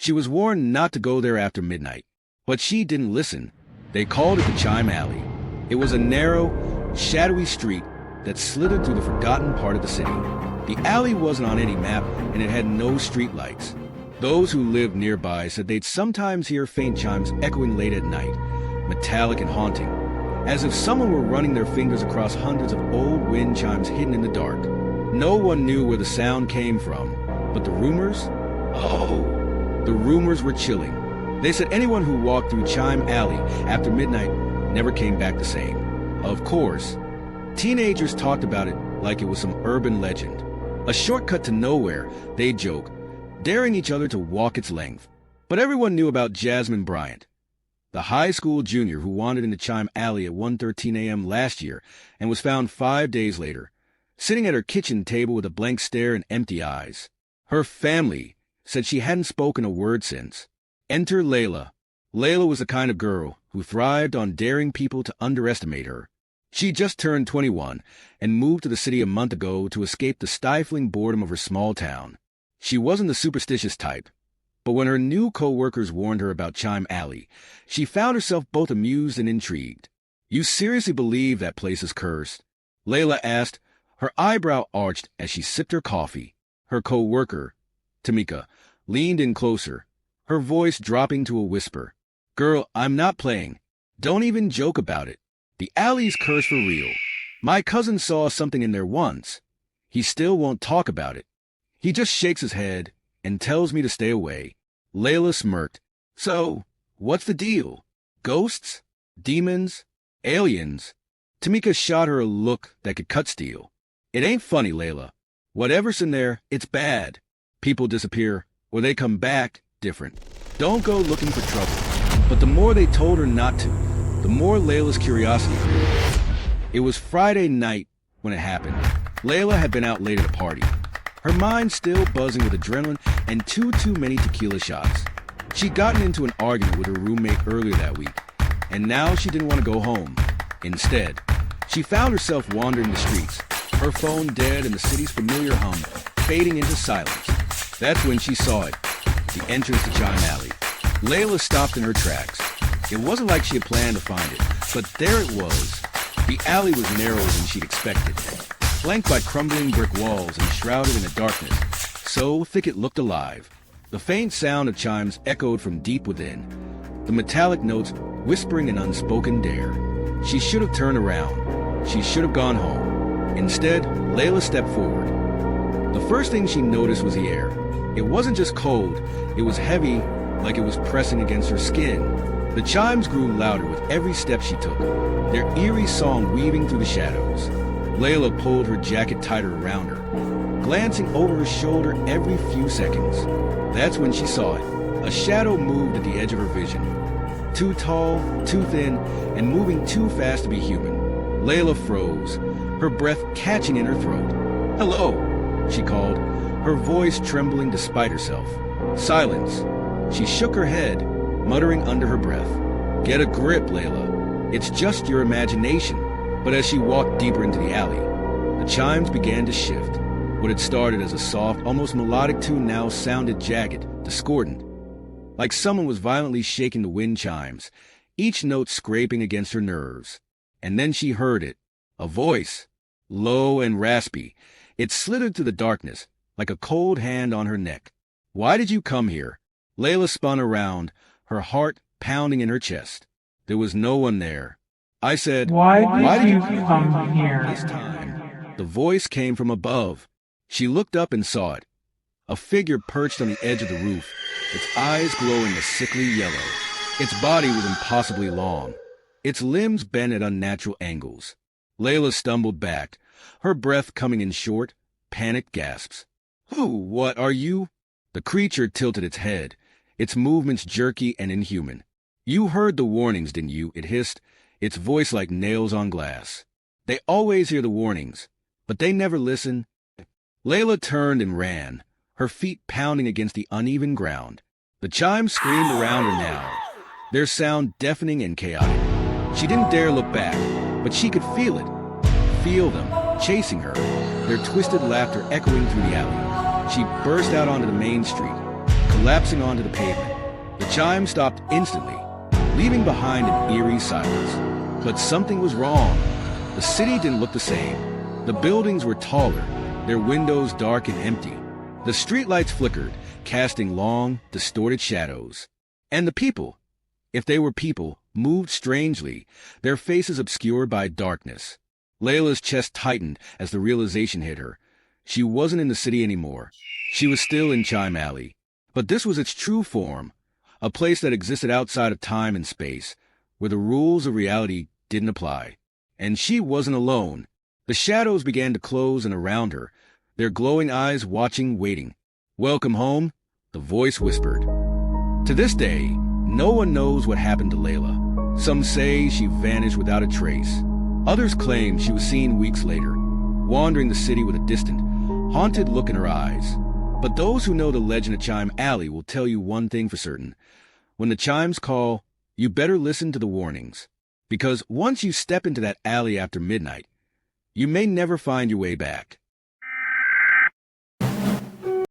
She was warned not to go there after midnight, but she didn't listen. They called it the Chime Alley. It was a narrow, shadowy street that slithered through the forgotten part of the city. The alley wasn't on any map, and it had no streetlights. Those who lived nearby said they'd sometimes hear faint chimes echoing late at night, metallic and haunting, as if someone were running their fingers across hundreds of old wind chimes hidden in the dark. No one knew where the sound came from, but the rumors? Oh, the rumors were chilling. They said anyone who walked through Chime Alley after midnight never came back the same. Of course, teenagers talked about it like it was some urban legend. A shortcut to nowhere, they'd joke, daring each other to walk its length. But everyone knew about Jasmine Bryant, the high school junior who wandered into Chime Alley at 1:13 a.m. last year and was found 5 days later, sitting at her kitchen table with a blank stare and empty eyes. Her family said she hadn't spoken a word since. Enter Layla. Layla was the kind of girl who thrived on daring people to underestimate her. She just turned 21 and moved to the city a month ago to escape the stifling boredom of her small town. She wasn't the superstitious type, but when her new co-workers warned her about Chime Alley, she found herself both amused and intrigued. "You seriously believe that place is cursed?" Layla asked, her eyebrow arched as she sipped her coffee. Her co-worker, Tamika, leaned in closer, her voice dropping to a whisper. "Girl, I'm not playing. Don't even joke about it. The alley's cursed for real. My cousin saw something in there once. He still won't talk about it. He just shakes his head and tells me to stay away." Layla smirked. "So, what's the deal? Ghosts? Demons? Aliens?" Tamika shot her a look that could cut steel. "It ain't funny, Layla. Whatever's in there, it's bad. People disappear, or they come back different. Don't go looking for trouble." But the more they told her not to, the more Layla's curiosity grew. It was Friday night when it happened. Layla had been out late at a party, her mind still buzzing with adrenaline and too many tequila shots. She'd gotten into an argument with her roommate earlier that week, and now she didn't want to go home. Instead, she found herself wandering the streets, her phone dead and the city's familiar hum fading into silence. That's when she saw it, the entrance to Chime Alley. Layla stopped in her tracks. It wasn't like she had planned to find it, but there it was. The alley was narrower than she'd expected, flanked by crumbling brick walls and shrouded in a darkness so thick it looked alive. The faint sound of chimes echoed from deep within, the metallic notes whispering an unspoken dare. She should have turned around. She should have gone home. Instead, Layla stepped forward. The first thing she noticed was the air. It wasn't just cold, it was heavy, like it was pressing against her skin. The chimes grew louder with every step she took, their eerie song weaving through the shadows. Layla pulled her jacket tighter around her, glancing over her shoulder every few seconds. That's when she saw it. A shadow moved at the edge of her vision. Too tall, too thin, and moving too fast to be human. Layla froze, her breath catching in her throat. "Hello," she called, her voice trembling despite herself. Silence. She shook her head, muttering under her breath. "Get a grip, Layla. It's just your imagination." But as she walked deeper into the alley, the chimes began to shift. What had started as a soft, almost melodic tune now sounded jagged, discordant, like someone was violently shaking the wind chimes, each note scraping against her nerves. And then she heard it, a voice, low and raspy. It slithered through the darkness, like a cold hand on her neck. "Why did you come here?" Layla spun around, her heart pounding in her chest. There was no one there. I said, Why did you come here?" This time, the voice came from above. She looked up and saw it. A figure perched on the edge of the roof, its eyes glowing a sickly yellow. Its body was impossibly long, its limbs bent at unnatural angles. Layla stumbled back, her breath coming in short, panicked gasps. What are you?" The creature tilted its head, its movements jerky and inhuman. "You heard the warnings, didn't you?" it hissed, its voice like nails on glass. "They always hear the warnings, but they never listen." Layla turned and ran, her feet pounding against the uneven ground. The chimes screamed around her now, their sound deafening and chaotic. She didn't dare look back, but she could feel them, chasing her, their twisted laughter echoing through the alley. She burst out onto the main street, collapsing onto the pavement. The chime stopped instantly, leaving behind an eerie silence. But something was wrong. The city didn't look the same. The buildings were taller, their windows dark and empty. The streetlights flickered, casting long, distorted shadows. And the people, if they were people, moved strangely, their faces obscured by darkness. Layla's chest tightened as the realization hit her. She wasn't in the city anymore. She was still in Chime Alley. But this was its true form, a place that existed outside of time and space, where the rules of reality didn't apply. And she wasn't alone. The shadows began to close in around her, their glowing eyes watching, waiting. "Welcome home," the voice whispered. To this day, no one knows what happened to Layla. Some say she vanished without a trace. Others claim she was seen weeks later, wandering the city with a distant, haunted look in her eyes. But those who know the legend of Chime Alley will tell you one thing for certain. When the chimes call, you better listen to the warnings. Because once you step into that alley after midnight, you may never find your way back.